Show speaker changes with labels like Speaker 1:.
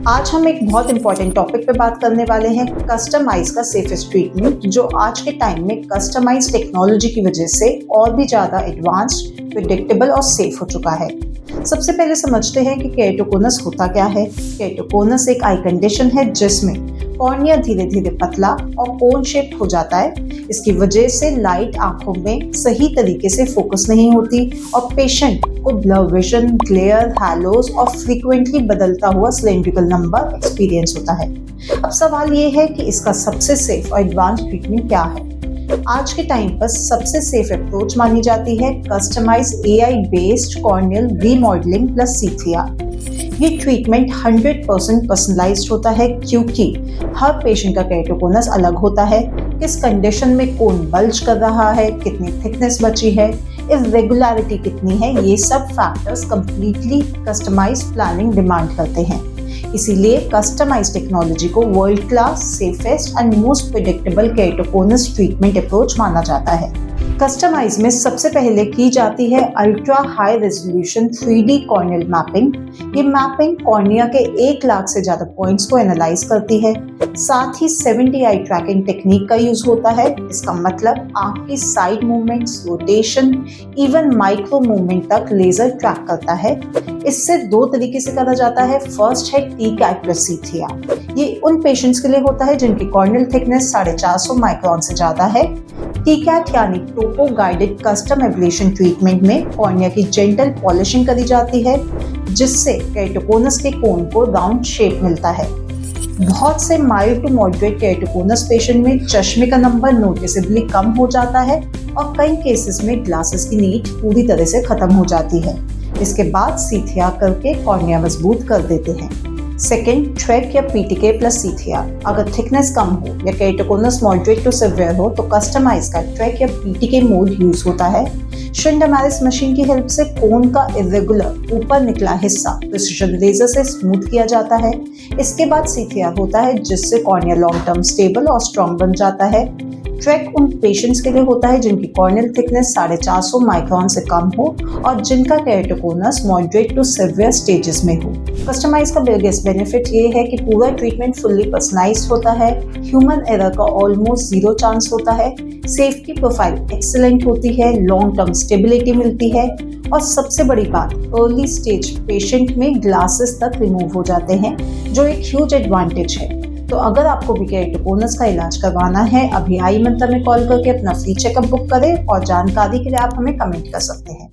Speaker 1: आज हम एक बहुत इंपॉर्टेंट टॉपिक पे बात करने वाले हैं, कस्टमाइज का सेफेस्ट ट्रीटमेंट, जो आज के टाइम में कस्टमाइज टेक्नोलॉजी की वजह से और भी ज़्यादा एडवांस्ड, प्रेडिक्टेबल और सेफ हो चुका है। सबसे पहले समझते हैं कि केराटोकोनस होता क्या है। केराटोकोनस एक आई कंडीशन है जिसमें कॉर्निया धीरे धीरे पतला और कोन शेप हो जाता है। इसकी वजह से लाइट आंखों में सही तरीके से फोकस नहीं होती और पेशेंट को ब्लर विजन, ग्लेयर, हैलोज और फ्रीक्वेंटली बदलता हुआ सिलेंड्रिकल नंबर एक्सपीरियंस होता है। अब सवाल ये है कि इसका सबसे सेफ और एडवांस ट्रीटमेंट क्या है। आज के टाइम पर सबसे सेफ अप्रोच मानी जाती है customise AI based corneal remodelling plus CTR। ये ट्रीटमेंट 100% पर्सनलाइज्ड होता है क्योंकि हर पेशेंट का केराटोकोनस अलग होता है। किस कंडीशन में कोन बल्ज कर रहा है, कितनी थिकनेस बची है, इरेगुलरिटी कितनी है, ये सब factors completely customise planning demand करते हैं। इसीलिए कस्टमाइज टेक्नोलॉजी को world class, safest and most predictable keratoconus treatment approach माना जाता है। कस्टमाइज में सबसे पहले की जाती है ultra high resolution 3D corneal mapping. ये मैपिंग कॉर्निया के 1 लाख से ज़्यादा पॉइंट्स को एनालाइज करती है। साथ ही 70 आई ट्रैकिंग टेक्निक का यूज होता है। इसका मतलब आंख की side movements, rotation, even micro movement तक लेजर ट्रैक करता है। इससे 2 तरीके से करा जाता है। फर्स्ट है TCAT प्लस CTR। ये उन पेशेंट्स के लिए होता है जिनकी कॉर्नियल थिकनेस 450 माइक्रोन से ज़्यादा है। TCAT यानी टोपो गाइडेड कस्टम एब्लेशन ट्रीटमेंट में कॉर्निया की जेंटल पॉलिशिंग करी जाती है जिससे केराटोकोनस के कोन को राउंड शेप मिलता है। बहुत से mild to moderate keratoconus patient में चश्मे का नंबर नोटिसेबली कम हो जाता है और कई केसेस में ग्लासेस की नीड पूरी तरह से खत्म हो जाती है। इसके बाद CTR करके कॉर्निया मजबूत कर देते हैं। सेकेंड, ट्रैक या PTK प्लस CTR। अगर थिकनेस कम हो या केराटोकोनस मॉडरेट टू सिवियर हो तो कस्टमाइज का ट्रैक या PTK मोड यूज होता है। श्रिंडमारिस मशीन की हेल्प से कोन का इरेगुलर ऊपर निकला हिस्सा प्रिसिजन लेजर से स्मूथ किया जाता है। इसके बाद CTR होता है जिससे कॉर्निया लॉन्ग टर्म स्टेबल और स्ट्रॉन्ग बन जाता है। ट्रैक उन पेशेंट्स के लिए होता है जिनकी कॉर्नियल थिकनेस 450 माइक्रोन से कम हो और जिनका keratoconus moderate to severe stages में हो। कस्टमाइज का बिगेस्ट बेनिफिट ये है कि पूरा ट्रीटमेंट फुल्ली पर्सनलाइज्ड होता है। ह्यूमन एरर का ऑलमोस्ट 0 चांस होता है। सेफ्टी प्रोफाइल एक्सीलेंट होती है, लॉन्ग टर्म स्टेबिलिटी मिलती है और सबसे बड़ी बात, अर्ली स्टेज पेशेंट में ग्लासेस तक रिमूव हो जाते हैं जो एक ह्यूज एडवांटेज है। तो अगर आपको भी केराटोकोनस का इलाज करवाना है, अभी आई मंत्र में कॉल करके अपना फ्री चेकअप बुक करें और जानकारी के लिए आप हमें कमेंट कर सकते हैं।